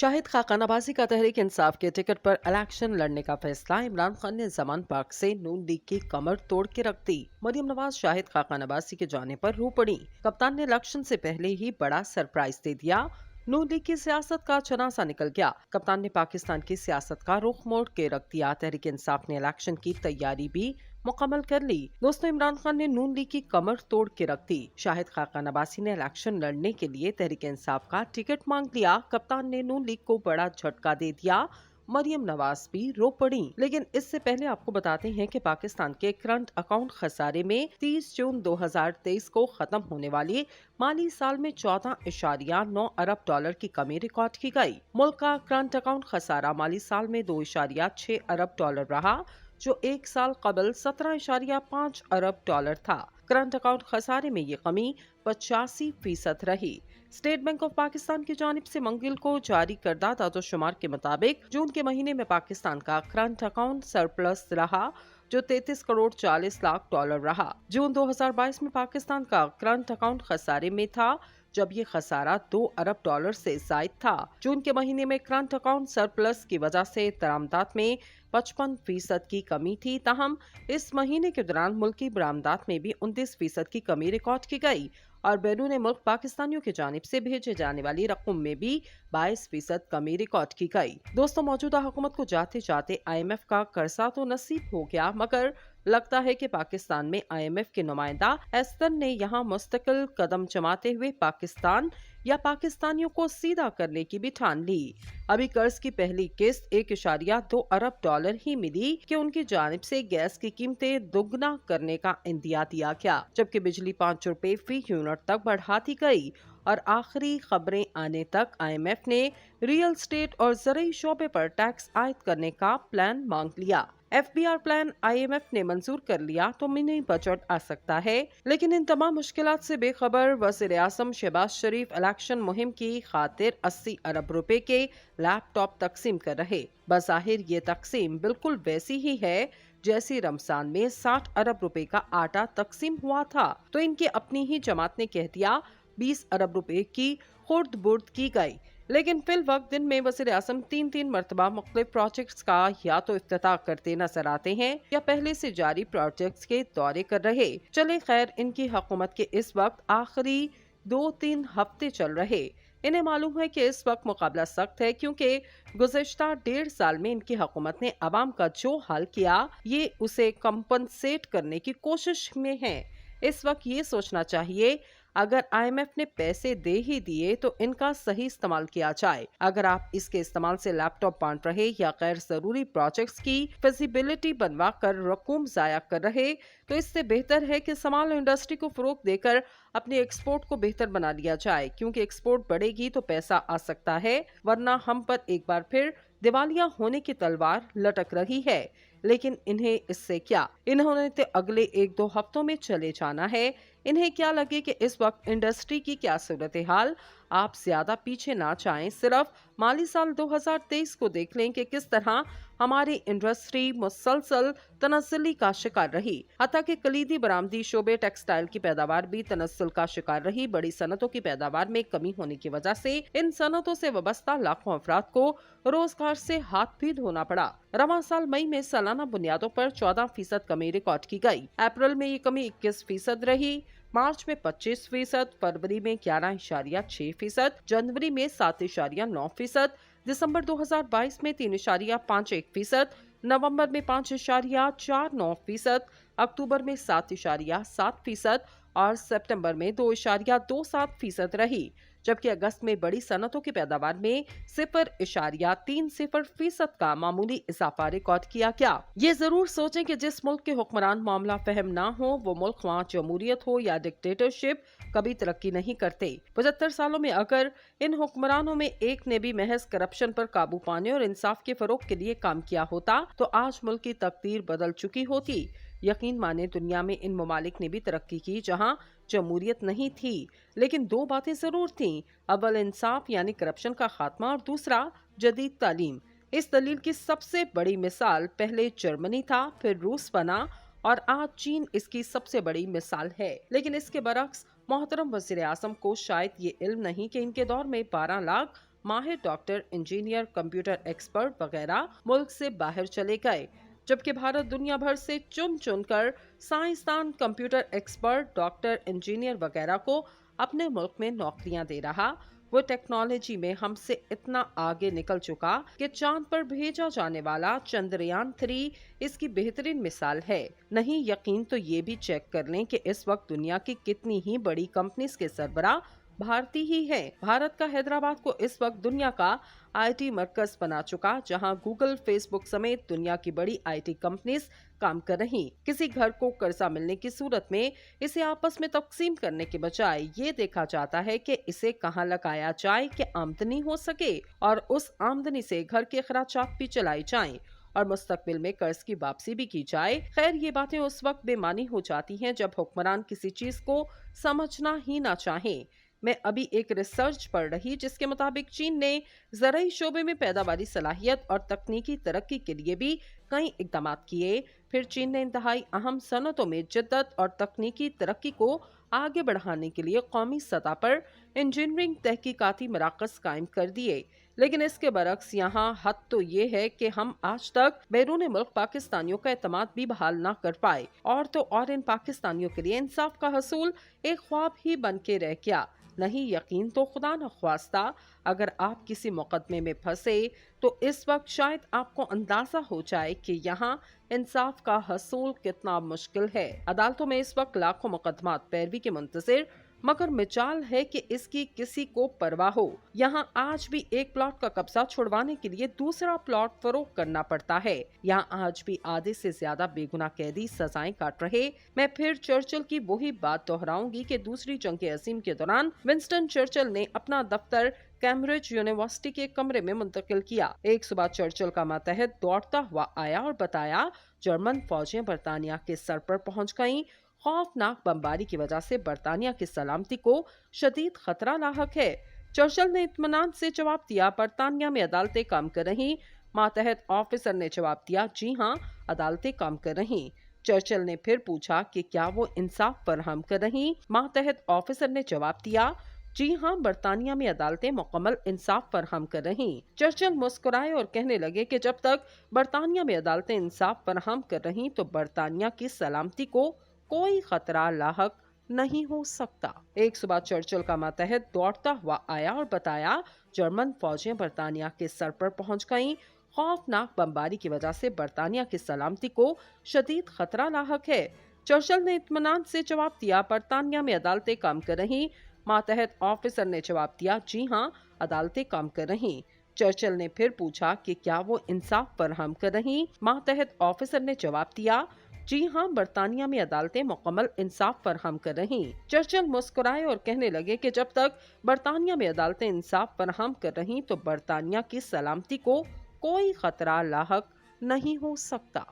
शाहिद खाका नवाजी का तहरीक इंसाफ के टिकट पर इलेक्शन लड़ने का फैसला। इमरान खान ने जमान पार्क से नून लीग की कमर तोड़ के रख दी। मरियम नवाज शाहिद खाका नवाजी के जाने पर रो पड़ी। कप्तान ने इलेक्शन से पहले ही बड़ा सरप्राइज दे दिया। नून लीग की सियासत का चनासा निकल गया। कप्तान ने पाकिस्तान की सियासत का रुख मोड़ के रख दिया। तहरीक इंसाफ ने इलेक्शन की तैयारी भी मुकम्मल कर ली। दोस्तों, इमरान खान ने नून लीग की कमर तोड़ के रख दी। शाहिद खाका नवाजी ने इलेक्शन लड़ने के लिए तहरीक इंसाफ का टिकट मांग लिया। कप्तान ने नून लीग को बड़ा झटका दे दिया। मरियम नवाज भी रो पड़ी। लेकिन इससे पहले आपको बताते हैं कि पाकिस्तान के करंट अकाउंट खसारे में 30 जून 2023 को खत्म होने वाली माली साल में 14.9 अरब डॉलर की कमी रिकॉर्ड की गई। मुल्क का करंट अकाउंट खसारा माली साल में 2.6 अरब डॉलर रहा, जो एक साल कबल 17.5 अरब डॉलर था। करंट अकाउंट खसारे में ये कमी 85% रही। स्टेट बैंक ऑफ पाकिस्तान की जानिब से मंगल को जारी करदा दादोशुमार के मुताबिक जून के महीने में पाकिस्तान का करंट अकाउंट सरप्लस रहा, जो 33 करोड़ 40 लाख डॉलर रहा। जून 2022 में पाकिस्तान का करंट अकाउंट खसारे में था, जब ये खसारा 2 अरब डॉलर से जायद था। जून के महीने में करंट अकाउंट सरप्लस की वजह से दरामदात में 55% की कमी थी। ताहम इस महीने के दौरान मुल्की बरामदात में भी 29% की कमी रिकॉर्ड की गई और बैरून मुल्क पाकिस्तानियों की जानिब से भेजे जाने वाली रकम में भी 22% कमी रिकॉर्ड की गई। दोस्तों, मौजूदा हुकूमत को जाते जाते IMF का कर्जा तो नसीब हो गया, मगर लगता है कि पाकिस्तान में IMF के नुमाइंदा एस्तन ने यहाँ मुस्तकिल कदम जमाते हुए पाकिस्तान या पाकिस्तानियों को सीधा करने की भी ठान ली। अभी कर्ज की पहली किस्त 1.2 अरब डॉलर ही मिली कि उनकी जानिब से गैस की कीमतें दुगना करने का इंदिया दिया गया, जबकि बिजली 5 रुपए फी यूनिट तक बढ़ा दी गई। और आखिरी खबरें आने तक IMF ने रियल स्टेट और ज़रूरी शोबे पर टैक्स आयद करने का प्लान मांग लिया। FBR प्लान IMF ने मंजूर कर लिया तो मिनी बजट आ सकता है। लेकिन इन तमाम मुश्किलात से बेखबर वज़ीर आज़म शहबाज शरीफ इलेक्शन मुहिम की खातिर 80 अरब रुपए के लैपटॉप तकसीम कर रहे। बज़ाहिर ये तकसीम बिल्कुल वैसी ही है जैसी रमजान में 60 अरब रुपए का आटा तकसीम हुआ था। तो इनकी अपनी ही जमात ने कह दिया 20 अरब रुपए की खुर्द बुर्द की गई। लेकिन फिल वक्त दिन में वज़ीर आज़म 3 मरतबा मुख्तलिफ प्रोजेक्ट्स का या तो इफ्तिताह करते नजर आते हैं या पहले से जारी प्रोजेक्ट्स के दौरे कर रहे। चले खैर, इनकी हुकूमत के इस वक्त आखिरी 2-3 हफ्ते चल रहे। इन्हें मालूम है कि इस वक्त मुकाबला सख्त है, क्योंकि गुज़श्ता 1.5 साल में इनकी हुकूमत ने अवाम का जो हाल किया, ये उसे कंपनसेट करने की कोशिश में है। इस वक्त ये सोचना चाहिए, अगर IMF ने पैसे दे ही दिए तो इनका सही इस्तेमाल किया जाए। अगर आप इसके इस्तेमाल से लैपटॉप बांट रहे या गैर जरूरी प्रोजेक्ट्स की फिजिबिलिटी बनवा कर रकूम जाया कर रहे, तो इससे बेहतर है कि स्मॉल इंडस्ट्री को फरोग देकर अपने एक्सपोर्ट को बेहतर बना लिया जाए, क्योंकि एक्सपोर्ट बढ़ेगी तो पैसा आ सकता है, वरना हम पर एक बार फिर दिवालिया होने की तलवार लटक रही है। लेकिन इन्हें इससे क्या, इन्होंने तो अगले 1-2 हफ्तों में चले जाना है। इन्हें क्या लगे कि इस वक्त इंडस्ट्री की क्या सूरत हाल। आप ज्यादा पीछे ना जाएं, सिर्फ माली साल 2023 को देख लें कि किस तरह हमारी इंडस्ट्री मुसलसल तनस्सुली का शिकार रही। हत्ता कि कलीदी बरामदी शोबे टेक्सटाइल की पैदावार भी तनस्सुल का शिकार रही। बड़ी सनतों की पैदावार में कमी होने की वजह से इन सनतों से वाबस्ता लाखों अफराद को रोजगार से हाथ भी धोना पड़ा। रवां साल मई में सालाना बुनियादों पर 14% कमी रिकॉर्ड की गई। अप्रैल में ये कमी 21% रही, मार्च में 25%, फरवरी में 11.6%, जनवरी में 7.9%, दिसंबर 2022 में 3.51%, नवंबर में 5.49%, अक्टूबर में 7.7% और सितंबर में 2.27% रही, जबकि अगस्त में बड़ी सनतों की पैदावार में 0.30% का मामूली इजाफा रिकॉर्ड किया गया। ये जरूर सोचें कि जिस मुल्क के हुक्मरान मामला फहम ना हो, वो मुल्क वहाँ जमहूरियत हो या डिक्टेटरशिप, कभी तरक्की नहीं करते। 75 सालों में अगर इन हुक्मरानों में एक ने भी महज करप्शन पर काबू पाने और इंसाफ के फरोग के लिए काम किया होता तो आज मुल्क की तकदीर बदल चुकी होती। यकीन माने, दुनिया में इन ममालिक ने भी तरक्की की जहां जमहूरियत नहीं थी, लेकिन 2 बातें जरूर थीं। अव्वल इंसाफ यानी करप्शन का खात्मा और दूसरा जदीद तालीम। इस दलील की सबसे बड़ी मिसाल पहले जर्मनी था, फिर रूस बना और आज चीन इसकी सबसे बड़ी मिसाल है। लेकिन इसके बरक्स मोहतरम वज़ीर आज़म को शायद ये इल्म नहीं कि इनके दौर में 12 लाख माहिर डॉक्टर, इंजीनियर, कंप्यूटर एक्सपर्ट वगैरह मुल्क से बाहर चले गए, जबकि भारत दुनिया भर से चुन चुन कर साइंसदान, कंप्यूटर एक्सपर्ट, डॉक्टर, इंजीनियर वगैरह को अपने मुल्क में नौकरियां दे रहा। वो टेक्नोलॉजी में हमसे इतना आगे निकल चुका कि चांद पर भेजा जाने वाला चंद्रयान-3 इसकी बेहतरीन मिसाल है। नहीं यकीन तो ये भी चेक कर लें कि इस वक्त दुनिया की कितनी ही बड़ी कंपनीज के सरबराह भारतीय ही है। भारत का हैदराबाद को इस वक्त दुनिया का आईटी मरकज बना चुका, जहां गूगल, फेसबुक समेत दुनिया की बड़ी आईटी कंपनीज काम कर रही। किसी घर को कर्जा मिलने की सूरत में इसे आपस में तकसीम करने के बजाय ये देखा जाता है कि इसे कहां लगाया जाए कि आमदनी हो सके और उस आमदनी से घर के खर्चात भी चलाई जाएं और मुस्तकबिल में कर्ज की वापसी भी की जाए। खैर, ये बातें उस वक्त बेमानी हो जाती हैं जब हुक्मरान किसी चीज को समझना ही ना चाहे। मैं अभी एक रिसर्च पढ़ रही जिसके मुताबिक चीन ने ज़राई शोबे में पैदावारी सलाहियत और तकनीकी तरक्की के लिए भी कई इकदाम किए। फिर चीन ने इंतहाई अहम सनतों में जिद्दत और तकनीकी तरक्की को आगे बढ़ाने के लिए कौमी सतह पर इंजीनियरिंग तहकीकाती मराकज़ कायम कर दिए। लेकिन इसके बरक्स यहाँ हद तो ये है कि हम आज तक बैरून मुल्क पाकिस्तानियों का एतमाद भी बहाल ना कर पाए, और तो और इन पाकिस्तानियों के लिए इंसाफ का हसूल एक ख्वाब ही बन के रह गया। नहीं यकीन तो खुदा न ख्वास्ता अगर आप किसी मुकदमे में फंसे तो इस वक्त शायद आपको अंदाजा हो जाए कि यहाँ इंसाफ का हसूल कितना मुश्किल है। अदालतों में इस वक्त लाखों मुकदमात पैरवी के मुंतजिर, मगर मिजाल है कि इसकी किसी को परवाह हो। यहाँ आज भी एक प्लॉट का कब्जा छुड़वाने के लिए दूसरा प्लॉट फरोख्त करना पड़ता है। यहाँ आज भी आधे से ज्यादा बेगुनाह कैदी सजाएं काट रहे। मैं फिर चर्चिल की वही बात दोहराऊंगी कि दूसरी जंग अजीम के दौरान विंस्टन चर्चिल ने अपना दफ्तर कैम्ब्रिज यूनिवर्सिटी के कमरे में मुंतकिल किया। एक सुबह चर्चिल का मातहत दौड़ता हुआ आया और बताया, जर्मन फौजें बरतानिया के सर पर पहुंच गईं। खौफनाक बमबारी की वजह से बरतानिया की सलामती को शदीद खतरा लाहक है। चर्चिल ने इत्मीनान से जवाब दिया, बरतानिया में अदालतें काम कर रही। मातहत ऑफिसर ने जवाब दिया, जी हाँ, अदालतें काम कर रही। चर्चिल ने फिर पूछा कि क्या वो इंसाफ फराहम कर रही। मातहत ऑफिसर ने जवाब दिया, जी हाँ, बरतानिया में अदालतें मुकम्मल इंसाफ फराहम कर रही। चर्चिल मुस्कुराए और कहने लगे कि जब तक बरतानिया में अदालतें इंसाफ फराहम कर रही तो बरतानिया की सलामती को कोई खतरा लाहक नहीं हो सकता। एक सुबह चर्चिल का मातहत दौड़ता हुआ आया और बताया, जर्मन फौजें बरतानिया के सर पर पहुंच गईं। खौफनाक बमबारी की वजह से बरतानिया की सलामती को शदीद खतरा लाहक है। चर्चिल ने इत्मीनान से जवाब दिया, बरतानिया में अदालतें काम कर रही। मातहत ऑफिसर ने जवाब दिया, जी हाँ, अदालतें काम कर रही। चर्चिल ने फिर पूछा कि क्या वो इंसाफ फराहम कर रही। मातहत ऑफिसर ने जवाब दिया, जी हाँ, बरतानिया में अदालतें मुकम्मल इंसाफ फराहम कर रही। चर्चिल मुस्कुराए और कहने लगे कि जब तक बरतानिया में अदालतें इंसाफ फराहम कर रही तो बरतानिया की सलामती को कोई खतरा लाहक नहीं हो सकता।